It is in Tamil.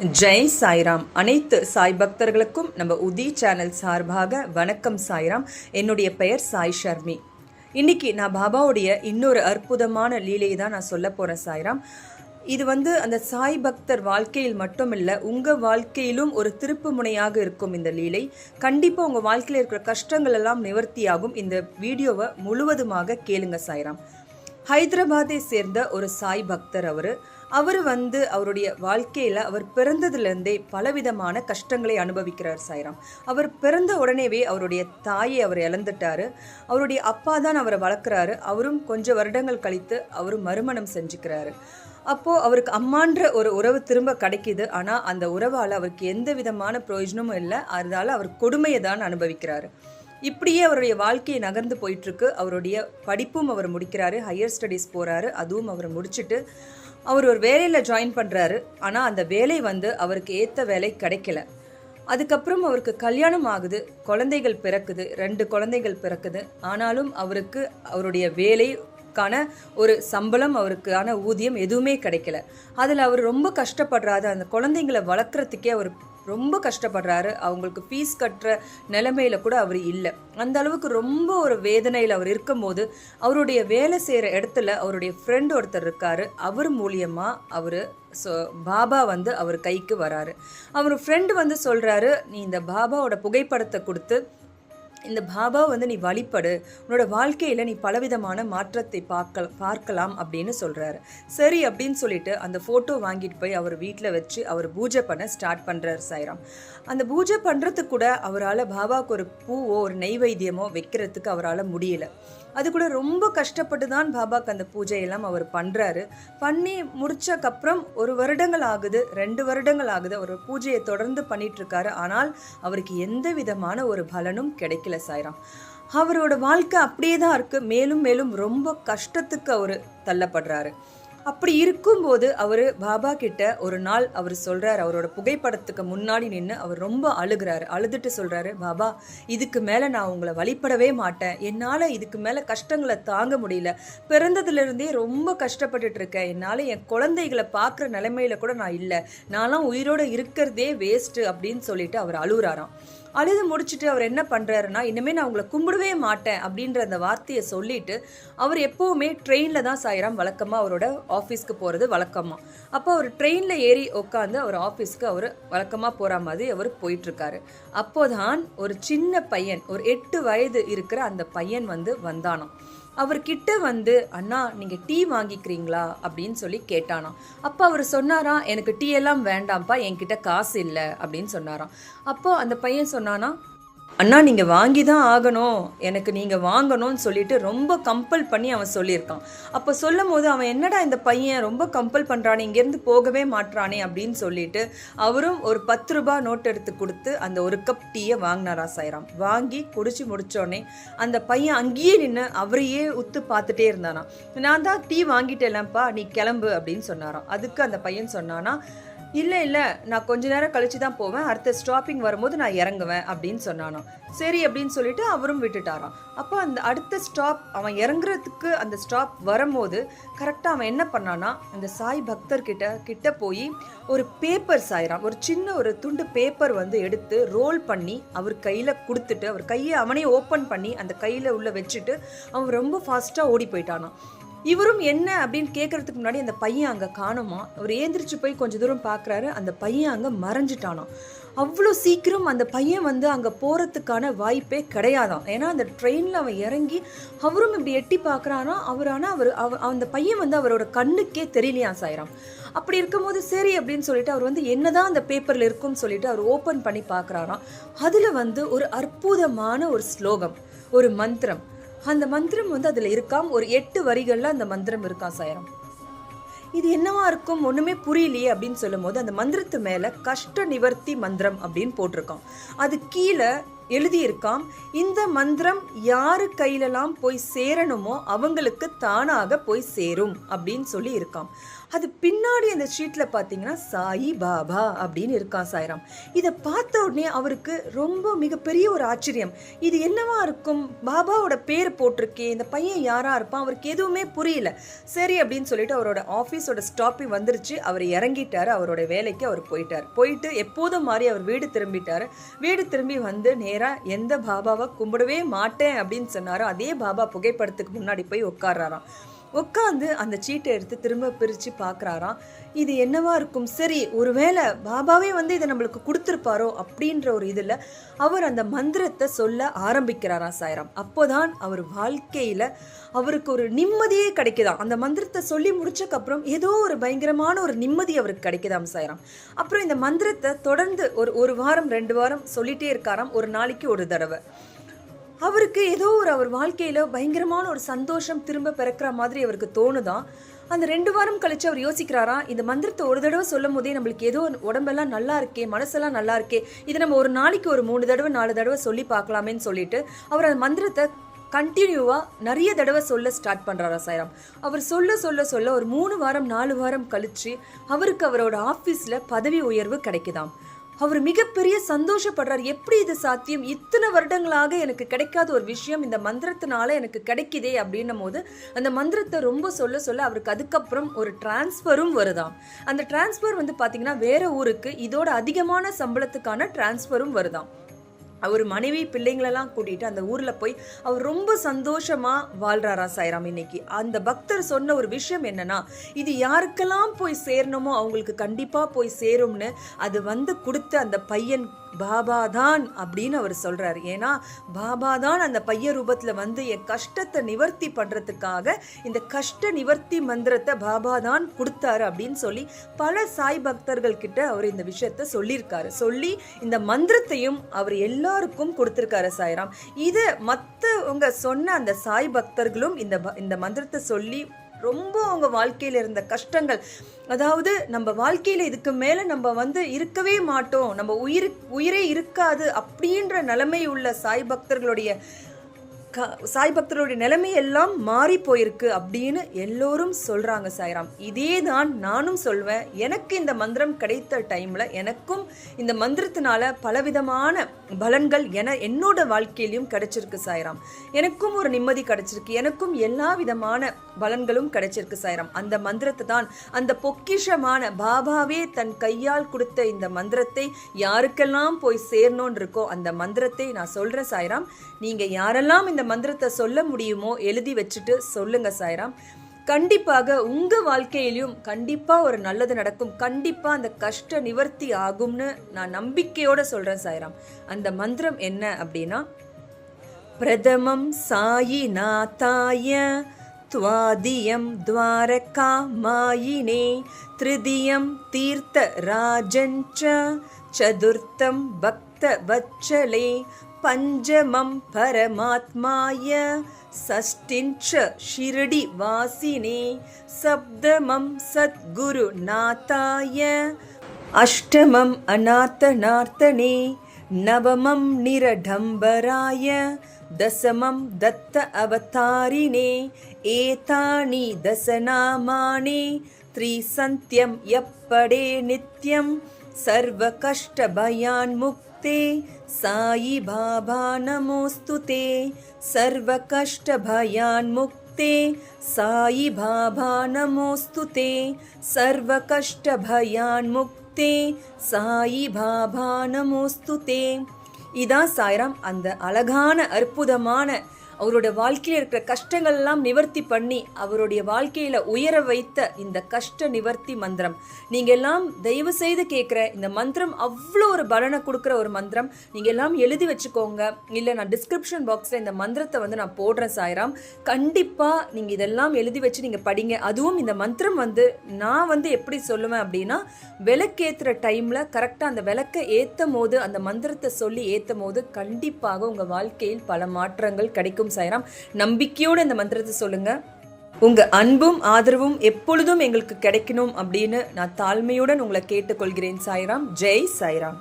ஜெய் சாய்ராம். அனைத்து சாய் பக்தர்களுக்கும் நம்ம உதி சேனல் சார்பாக வணக்கம் சாய்ராம். என்னுடைய பெயர் சாய் ஷர்மி. இன்னைக்கு நான் பாபாவுடைய இன்னொரு அற்புதமான லீலையை தான் நான் சொல்ல போகிறேன் சாய்ராம். இது அந்த சாய் பக்தர் வாழ்க்கையில் மட்டும் இல்லை, உங்கள் வாழ்க்கையிலும் ஒரு திருப்பு முனையாக இருக்கும் இந்த லீலை. கண்டிப்பாக உங்கள் வாழ்க்கையில் இருக்கிற கஷ்டங்கள் எல்லாம் நிவர்த்தியாகும். இந்த வீடியோவை முழுவதுமாக கேளுங்க சாய்ராம். ஹைதராபாத்தை சேர்ந்த ஒரு சாய் பக்தர் அவர் அவருடைய வாழ்க்கையில் அவர் பிறந்ததுலேருந்தே பலவிதமான கஷ்டங்களை அனுபவிக்கிறார் சாய்ராம். அவர் பிறந்த உடனேவே அவருடைய தாயை அவர் இழந்துட்டார். அவருடைய அப்பா தான் அவரை வளர்க்குறாரு. அவரும் கொஞ்சம் வருடங்கள் கழித்து அவரும் மறுமணம் செஞ்சுக்கிறாரு. அப்போது அவருக்கு அம்மான்ற ஒரு உறவு திரும்ப கிடைக்கிது. ஆனால் அந்த உறவால் அவருக்கு எந்த விதமான பிரயோஜனமும் இல்லை. அதனால் அவர் கொடுமையை தான் அனுபவிக்கிறாரு. இப்படியே அவருடைய வாழ்க்கையை நகர்ந்து போயிட்டுருக்கு. அவருடைய படிப்பும் அவர் முடிக்கிறாரு, ஹையர் ஸ்டடீஸ் போகிறாரு. அதுவும் அவர் முடிச்சுட்டு அவர் ஒரு வேலையில் ஜாயின் பண்ணுறாரு. ஆனால் அந்த வேலை அவருக்கு ஏற்ற வேலை கிடைக்கல. அதுக்கப்புறம் அவருக்கு கல்யாணம் ஆகுது, குழந்தைகள் பிறக்குது, 2 குழந்தைகள் பிறக்குது. ஆனாலும் அவருக்கு அவருடைய வேலைக்கான ஒரு சம்பளம், அவருக்கான ஊதியம் எதுவுமே கிடைக்கல. அதில் அவர் ரொம்ப கஷ்டப்படுறாரு. அந்த குழந்தைங்களை வளர்க்குறதுக்கே அவர் ரொம்ப கஷ்டப்படுறாரு. அவங்களுக்கு ஃபீஸ் கட்டுற நிலைமையில கூட அவர் இல்லை. அந்த அளவுக்கு ரொம்ப ஒரு வேதனையில் அவர் இருக்கும்போது அவருடைய வேலை செய்கிற இடத்துல அவருடைய ஃப்ரெண்ட் ஒருத்தர் இருக்கார். அவர் மூலியமாக பாபா அவர் கைக்கு வராரு. அவர் ஃப்ரெண்டு சொல்கிறாரு, நீ இந்த பாபாவோட புகைப்படத்தை கொடுத்து இந்த பாபா நீ வழிபடு, உன்னோட வாழ்க்கையில் நீ பலவிதமான மாற்றத்தை பார்க்கலாம் அப்படின்னு சொல்கிறாரு. சரி அப்படின்னு சொல்லிட்டு அந்த ஃபோட்டோ வாங்கிட்டு போய் அவர் வீட்டில் வச்சு அவர் பூஜை பண்ண ஸ்டார்ட் பண்ணுறாரு சாய்ராம். அந்த பூஜை பண்ணுறதுக்கு கூட அவரால் பாபாவுக்கு ஒரு பூவோ ஒரு நெய்வேத்தியமோ வைக்கிறதுக்கு அவரால் முடியல. அது கூட ரொம்ப கஷ்டப்பட்டு தான் பாபாவுக்கு அந்த பூஜையெல்லாம் அவர் பண்ணுறாரு. பண்ணி முடிச்சக்கப்புறம் 1 வருடங்கள் ஆகுது, 2 வருடங்கள் ஆகுது. அவர் பூஜையை தொடர்ந்து பண்ணிகிட்ருக்காரு. ஆனால் அவருக்கு எந்த விதமான ஒரு பலனும் கிடைக்கல சாய்ராம். அவரோட வாழ்க்கை அப்படியே தான் இருக்குது. மேலும் மேலும் ரொம்ப கஷ்டத்துக்கு அவர் தள்ளப்படுறாரு. அப்படி இருக்கும்போது அவர் பாபா கிட்ட ஒரு நாள் அவர் சொல்கிறார், அவரோட புகைப்படத்துக்கு முன்னாடி நின்று அவர் ரொம்ப அழுகிறாரு. அழுதுட்டு சொல்கிறாரு, பாபா இதுக்கு மேலே நான் உங்களை வழிபடவே மாட்டேன். என்னால் இதுக்கு மேலே கஷ்டங்களை தாங்க முடியல. பிறந்ததுலேருந்தே ரொம்ப கஷ்டப்பட்டுட்டு இருக்கேன். என்னால் என் குழந்தைகளை பார்க்குற நிலைமையில கூட நான் இல்லை. நான்லாம் உயிரோடு இருக்கிறதே வேஸ்ட்டு அப்படின்னு சொல்லிட்டு அவர் அழுகுறாராம். அழுது முடிச்சுட்டு அவர் என்ன பண்ணுறாருன்னா, இனிமேல் நான் உங்களை கும்பிடவே மாட்டேன் அப்படின்ற அந்த வார்த்தையை சொல்லிட்டு அவர் எப்போவுமே ட்ரெயினில் தான் சாய்ராம் வழக்கமாக அவரோட ஆஃபீஸ்க்கு போகிறது வழக்கமாக. அப்போ அவர் ட்ரெயினில் ஏறி உட்காந்து அவர் ஆஃபீஸ்க்கு அவர் வழக்கமாக போகிற மாதிரி அவர் போயிட்டுருக்காரு. அப்போதான் ஒரு சின்ன பையன், ஒரு 8 வயது இருக்கிற அந்த பையன் வந்தானாம். அவர்கிட்ட அண்ணா நீங்கள் டீ வாங்கிக்கிறீங்களா அப்படின்னு சொல்லி கேட்டானாம். அப்போ அவர் சொன்னாராம், எனக்கு டீ எல்லாம் வேண்டாம்ப்பா, என்கிட்ட காசு இல்லை அப்படின்னு சொன்னாராம். அப்போ அந்த பையன் சொன்னானா, அண்ணா நீங்கள் வாங்கி தான் ஆகணும், எனக்கு நீங்கள் வாங்கணும்னு சொல்லிட்டு ரொம்ப கம்பல் பண்ணி அவன் சொல்லியிருக்கான். அப்போ சொல்லும் போது அவன் என்னடா இந்த பையன் ரொம்ப கம்பல் பண்ணுறானே, இங்கேருந்து போகவே மாட்டானே அப்படின்னு சொல்லிட்டு அவரும் ஒரு 10 ரூபாய் நோட் எடுத்து கொடுத்து அந்த 1 கப் டீயை வாங்கினாரா சாய்ராம். வாங்கி குடிச்சு முடிச்சோடனே அந்த பையன் அங்கேயே நின்று அவரையே உத்து பார்த்துட்டே இருந்தானா. நான் தான் டீ வாங்கிட்டேன்ப்பா, நீ கிளம்பு அப்படின்னு சொன்னாராம். அதுக்கு அந்த பையன் சொன்னானா, இல்லை நான் கொஞ்ச நேரம் கழிச்சு தான் போவேன், அடுத்த ஸ்டாப்பிங் வரும்போது நான் இறங்குவேன் அப்படின்னு சொன்னானாம். சரி அப்படின்னு சொல்லிட்டு அவரும் விட்டுட்டாராம். அப்போ அந்த அடுத்த ஸ்டாப் அவன் இறங்குறதுக்கு அந்த ஸ்டாப் வரும்போது கரெக்டாக அவன் என்ன பண்ணானா, அந்த சாய் பக்தர்கிட்ட போய் ஒரு பேப்பர் சாய்ராம், ஒரு சின்ன ஒரு துண்டு பேப்பர் எடுத்து ரோல் பண்ணி அவர் கையில் கொடுத்துட்டு அவர் கையை அவனே ஓப்பன் பண்ணி அந்த கையில் உள்ள வச்சுட்டு அவன் ரொம்ப ஃபாஸ்ட்டாக ஓடி போயிட்டானான். இவரும் என்ன அப்படின்னு கேட்கறதுக்கு முன்னாடி அந்த பையன் அங்கே காணுமா. அவர் ஏந்திரிச்சு போய் கொஞ்சம் தூரம் பார்க்குறாரு, அந்த பையன் அங்கே மறைஞ்சிட்டானாம். அவ்வளோ சீக்கிரம் அந்த பையன் அங்கே போகிறதுக்கான வாய்ப்பே கிடையாதான். ஏன்னா அந்த ட்ரெயினில் அவன் இறங்கி அவரும் இப்படி எட்டி பார்க்குறானா. அந்த பையன் அவரோட கண்ணுக்கே தெரியலையா சாய்ராம். அப்படி இருக்கும்போது சரி அப்படின்னு சொல்லிட்டு அவர் என்னதான் அந்த பேப்பரில் இருக்கும்னு சொல்லிட்டு அவர் ஓப்பன் பண்ணி பார்க்குறாராம். அதில் ஒரு அற்புதமான ஒரு ஸ்லோகம், ஒரு மந்திரம். அந்த மந்திரம் அதில் இருக்காம். ஒரு 8 வரிகளில் அந்த மந்திரம் இருக்கான் சாய்ராம். இது என்னவா இருக்கும், ஒன்றுமே புரியலையே அப்படின்னு சொல்லும் போது அந்த மந்திரத்து மேலே கஷ்ட நிவர்த்தி மந்திரம் அப்படின்னு போட்டிருக்கான். அது கீழே எழுதியிருக்காம், இந்த மந்திரம் யாரு கையிலலாம் போய் சேரணுமோ அவங்களுக்கு தானாக போய் சேரும் அப்படின்னு சொல்லி இருக்காம். அது பின்னாடி அந்த ஷீட்டில் பார்த்தீங்கன்னா சாயி பாபா அப்படின்னு இருக்கான் சாய்ராம். இதை பார்த்த உடனே அவருக்கு ரொம்ப மிகப்பெரிய ஒரு ஆச்சரியம். இது என்னவா இருக்கும், பாபாவோட பேர் போட்டிருக்கே, இந்த பையன் யாரா இருப்பான், அவருக்கு எதுவுமே புரியல. சரி அப்படின்னு சொல்லிட்டு அவரோட ஆஃபீஸோட ஸ்டாப்பிங் வந்துருச்சு. அவர் இறங்கிட்டாரு, அவரோட வேலைக்கு அவர் போயிட்டு எப்போதும் மாதிரி அவர் வீடு திரும்பிட்டாரு. வீடு திரும்பி வந்து நேராக எந்த பாபாவை கும்பிடவே மாட்டேன் அப்படின்னு சொன்னாரோ அதே பாபா புகைப்படத்துக்கு முன்னாடி போய் உட்கார்றாராம். உட்காந்து அந்த சீட்டை எடுத்து திரும்ப பிரித்து பார்க்குறாராம். இது என்னவா இருக்கும், சரி ஒருவேளை பாபாவே வந்து இதை நம்மளுக்கு கொடுத்துருப்பாரோ அப்படின்ற ஒரு இதில் அவர் அந்த மந்திரத்தை சொல்ல ஆரம்பிக்கிறாராம் சாய்ராம். அப்போதான் அவர் வாழ்க்கையில் அவருக்கு ஒரு நிம்மதியே கிடைக்குதாம். அந்த மந்திரத்தை சொல்லி முடிச்சக்கப்புறம் ஏதோ ஒரு பயங்கரமான ஒரு நிம்மதி அவருக்கு கிடைக்குதாம் சாய்ராம். அப்புறம் இந்த மந்திரத்தை தொடர்ந்து ஒரு வாரம் 2 வாரம் சொல்லிகிட்டே இருக்காராம், ஒரு நாளைக்கு ஒரு தடவை. அவருக்கு ஏதோ அவர் வாழ்க்கையில் பயங்கரமான ஒரு சந்தோஷம் திரும்ப பிறக்கிற மாதிரி அவருக்கு தோணுதான். அந்த 2 வாரம் கழிச்சு அவர் யோசிக்கிறாராம், இந்த மந்திரத்தை ஒரு தடவை சொல்லும் போதே நம்மளுக்கு ஏதோ உடம்பெல்லாம் நல்லா இருக்கே, மனசெல்லாம் நல்லா இருக்கே, இதை நம்ம ஒரு நாளைக்கு ஒரு 3 தடவை 4 தடவை சொல்லி பார்க்கலாமேன்னு சொல்லிட்டு அவர் அந்த மந்திரத்தை கண்டினியூவாக நிறைய தடவை சொல்ல ஸ்டார்ட் பண்ணுறாரா சாய்ராம். அவர் சொல்ல ஒரு 3 வாரம் 4 வாரம் கழிச்சு அவருக்கு அவரோட ஆஃபீஸில் பதவி உயர்வு கிடைக்குதாம். அவர் மிகப்பெரிய சந்தோஷப்படுறார். எப்படி இது சாத்தியம், இத்தனை வருடங்களாக எனக்கு கிடைக்காத ஒரு விஷயம் இந்த மந்திரத்தினால எனக்கு கிடைக்குதே அப்படின்னும் போது அந்த மந்திரத்தை ரொம்ப சொல்ல அவருக்கு அதுக்கப்புறம் ஒரு டிரான்ஸ்ஃபரும் வருதாம். அந்த டிரான்ஸ்ஃபர் வந்து பார்த்தீங்கன்னா வேற ஊருக்கு இதோட அதிகமான சம்பளத்துக்கான டிரான்ஸ்ஃபரும் வருதாம். அவர் மனைவி பிள்ளைங்களெல்லாம் கூட்டிகிட்டு அந்த ஊரில் போய் அவர் ரொம்ப சந்தோஷமாக வாழ்கிறாரா சாய்ராம். இன்னைக்கு அந்த பக்தர் சொன்ன ஒரு விஷயம் என்னன்னா, இது யாருக்கெல்லாம் போய் சேரணுமோ அவங்களுக்கு கண்டிப்பாக போய் சேரும்னு அது வந்து கொடுத்த அந்த பையன் பாபா தான் அப்படின்னு அவர் சொல்கிறார். ஏன்னா பாபா தான் அந்த பைய ரூபத்தில் வந்து என் கஷ்டத்தை நிவர்த்தி பண்ணுறதுக்காக இந்த கஷ்ட நிவர்த்தி மந்திரத்தை பாபா தான் கொடுத்தாரு அப்படின்னு சொல்லி பல சாய் பக்தர்கள் கிட்ட அவர் இந்த விஷயத்த சொல்லியிருக்காரு. சொல்லி இந்த மந்திரத்தையும் அவர் எல்லாருக்கும் கொடுத்துருக்காரு சாய்ராம். இதை மற்றவங்க சொன்ன அந்த சாய் பக்தர்களும் இந்த மந்திரத்தை சொல்லி ரொம்ப அவங்க வாழ்க்கையில் இருந்த கஷ்டங்கள், அதாவது நம்ம வாழ்க்கையில் இதுக்கு மேலே நம்ம வந்து இருக்கவே மாட்டோம், நம்ம உயிரே இருக்காது அப்படின்ற நிலைமை உள்ள சாய் பக்தர்களுடைய நிலைமையெல்லாம் மாறி போயிருக்கு அப்படின்னு எல்லோரும் சொல்கிறாங்க சாய்ராம். இதே தான் நானும் சொல்வேன். எனக்கு இந்த மந்திரம் கிடைத்த டைமில் எனக்கும் இந்த மந்திரத்தினால பலவிதமான பலன்கள் என்னோட வாழ்க்கையிலையும் கிடைச்சிருக்கு சாய்ராம். எனக்கும் ஒரு நிம்மதி கிடைச்சிருக்கு, எனக்கும் எல்லா விதமான பலன்களும் கிடைச்சிருக்கு சாய்ராம். அந்த மந்திரத்தை தான், அந்த பொக்கிஷமான பாபாவே தன் கையால் கொடுத்த இந்த மந்திரத்தை யாருக்கெல்லாம் போய் சேரணும்னு இருக்கோ அந்த மந்திரத்தை நான் சொல்கிறேன் சாய்ராம். நீங்கள் யாரெல்லாம் இந்த மந்திரத்தை சொல்ல முடியுமோ எழுதி வச்சுட்டு சொல்லுங்க சாய்ராம். கண்டிப்பாக உங்க வாழ்க்கையிலும் கண்டிப்பா ஒரு நல்லது நடக்கும், கண்டிப்பா அந்த கஷ்ட நிவர்த்தி ஆகும்னு நான் நம்பிக்கையோட சொல்றேன் சாய்ராம். அந்த மந்திரம் என்ன அப்படின்னா, பிரதமம் சாயி நாதாய துவாதியம் துவாரகா மாயினே திருதியம் தீர்த்த ராஜஞ்ச சதுர்த்தம் பக்த வச்சலே பஞ்சமம் பரமாத்மாய சஷ்டிஞ்ச ஷிரடி வாசினே சப்தமம் சத்குரு நாதாய அஷ்டமம் அநாதநார்த்தனே நவமம் நிரடம்பராய தசமம் தத்த அவதாரினே ஏதானி தசநாமானே த்ரிசந்தியம் எப்படே நித்யம் சர்வ கஷ்ட பயான் முக்தே சாயி பாபா நமோஸ்துதே சர்வ கஷ்ட பயான் முக்தே சாயி பாபா நமோஸ்துதே சர்வ கஷ்ட பயான் முக்தே சாயி பாபா நமோஸ்துதே. இதான் சாய்ராம் அந்த அழகான அற்புதமான அவரோட வாழ்க்கையில் இருக்கிற கஷ்டங்கள் எல்லாம் நிவர்த்தி பண்ணி அவருடைய வாழ்க்கையில உயர வைத்த இந்த கஷ்ட நிவர்த்தி மந்திரம். நீங்க எல்லாம் தயவு செய்து கேட்குற இந்த மந்திரம் அவ்வளோ ஒரு பலனை கொடுக்குற ஒரு மந்திரம். நீங்க எல்லாம் எழுதி வச்சுக்கோங்க, இல்லை நான் டிஸ்கிரிப்ஷன் பாக்ஸ்ல இந்த மந்திரத்தை வந்து நான் போடுறேன் சாய்ராம். கண்டிப்பா நீங்க இதெல்லாம் எழுதி வச்சு நீங்க படிங்க. அதுவும் இந்த மந்திரம் வந்து நான் வந்து எப்படி சொல்லுவேன் அப்படின்னா, விளக்கேற்றுற டைம்ல கரெக்டாக அந்த விளக்கை ஏற்றும் போது அந்த மந்திரத்தை சொல்லி ஏற்றும் போது கண்டிப்பாக உங்க வாழ்க்கையில் பல மாற்றங்கள் கிடைக்கும் சாய்ராம். நம்பிக்கையோடு இந்த மந்திரத்தை சொல்லுங்க. உங்க அன்பும் ஆதரவும் எப்பொழுதும் எங்களுக்கு கிடைக்கணும் அப்படின்னு நான் தாழ்மையுடன் உங்களை கேட்டுக்கொள்கிறேன் சாய்ராம். ஜெய் சாய்ராம்.